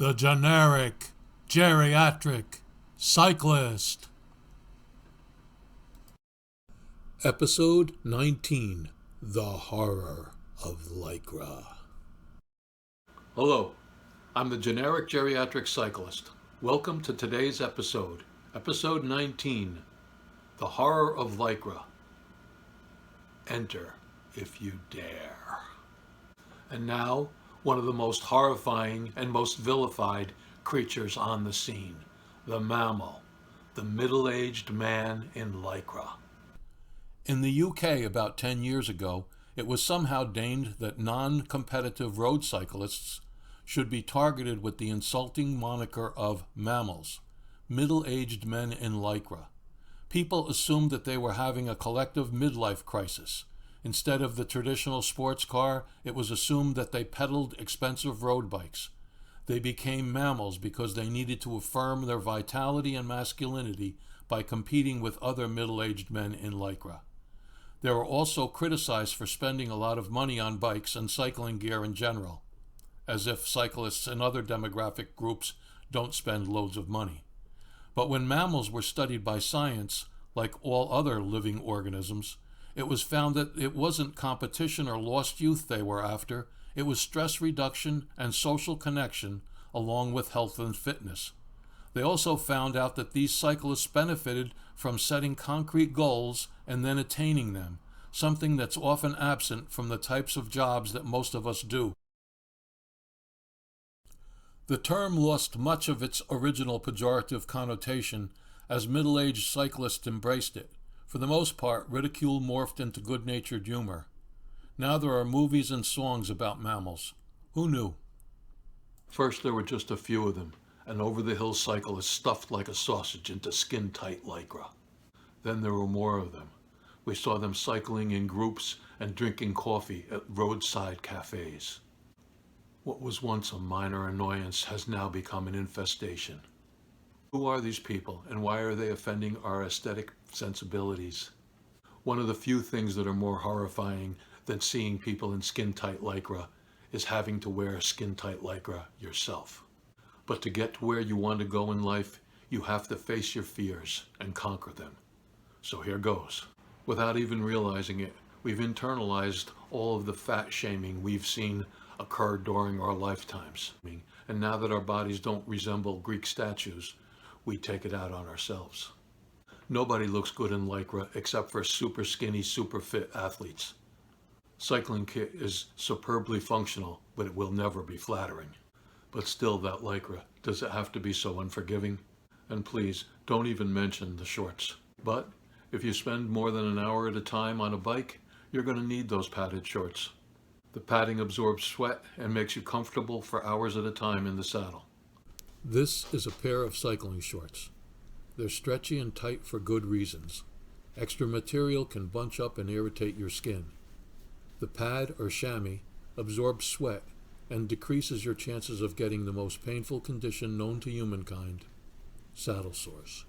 the Generic Geriatric Cyclist. Episode 19, The Horror of Lycra. Hello, I'm the Generic Geriatric Cyclist. Welcome to today's episode, Episode 19, The Horror of Lycra. Enter if you dare. And now, one of the most horrifying and most vilified creatures on the scene, the mammal, the middle-aged man in Lycra. In the UK about 10 years ago, it was somehow deigned that non-competitive road cyclists should be targeted with the insulting moniker of mammals, middle-aged men in Lycra. People assumed that they were having a collective midlife crisis. Instead of the traditional sports car, it was assumed that they pedaled expensive road bikes. They became mammals because they needed to affirm their vitality and masculinity by competing with other middle-aged men in Lycra. They were also criticized for spending a lot of money on bikes and cycling gear in general, as if cyclists and other demographic groups don't spend loads of money. But when mammals were studied by science, like all other living organisms, it was found that it wasn't competition or lost youth they were after, it was stress reduction and social connection, along with health and fitness. They also found out that these cyclists benefited from setting concrete goals and then attaining them, something that's often absent from the types of jobs that most of us do. The term lost much of its original pejorative connotation as middle-aged cyclists embraced it. For the most part, ridicule morphed into good-natured humor. Now there are movies and songs about mammals. Who knew? First, there were just a few of them, an over-the-hill cyclist stuffed like a sausage into skin-tight Lycra. Then there were more of them. We saw them cycling in groups and drinking coffee at roadside cafes. What was once a minor annoyance has now become an infestation. Who are these people, and why are they offending our aesthetic sensibilities? One of the few things that are more horrifying than seeing people in skin-tight Lycra is having to wear skin-tight Lycra yourself. But to get to where you want to go in life, you have to face your fears and conquer them. So here goes. Without even realizing it, we've internalized all of the fat shaming we've seen occur during our lifetimes. And now that our bodies don't resemble Greek statues, we take it out on ourselves. Nobody looks good in Lycra except for super skinny, super fit athletes. Cycling kit is superbly functional, but it will never be flattering. But still, that Lycra, does it have to be so unforgiving? And please, don't even mention the shorts. But if you spend more than an hour at a time on a bike, you're going to need those padded shorts. The padding absorbs sweat and makes you comfortable for hours at a time in the saddle. This is a pair of cycling shorts. They're stretchy and tight for good reasons. Extra material can bunch up and irritate your skin. The pad, or chamois, absorbs sweat and decreases your chances of getting the most painful condition known to humankind, saddle sores.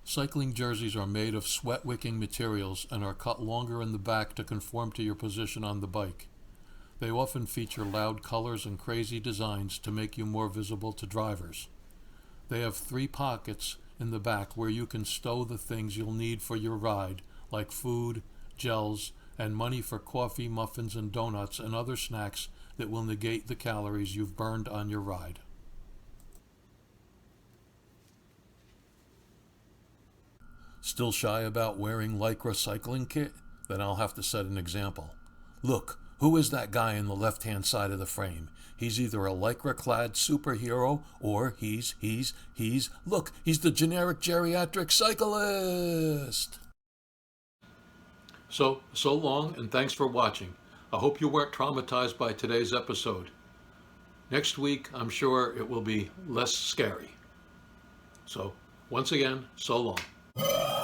Cycling jerseys are made of sweat-wicking materials and are cut longer in the back to conform to your position on the bike. They often feature loud colors and crazy designs to make you more visible to drivers. They have 3 pockets in the back where you can stow the things you'll need for your ride, like food, gels, and money for coffee, muffins, and donuts and other snacks that will negate the calories you've burned on your ride. Still shy about wearing Lycra cycling kit? Then I'll have to set an example. Look, who is that guy in the left-hand side of the frame? He's either a Lycra-clad superhero or look, he's the Generic Geriatric Cyclist! So long, and thanks for watching. I hope you weren't traumatized by today's episode. Next week, I'm sure it will be less scary. So, once again, so long.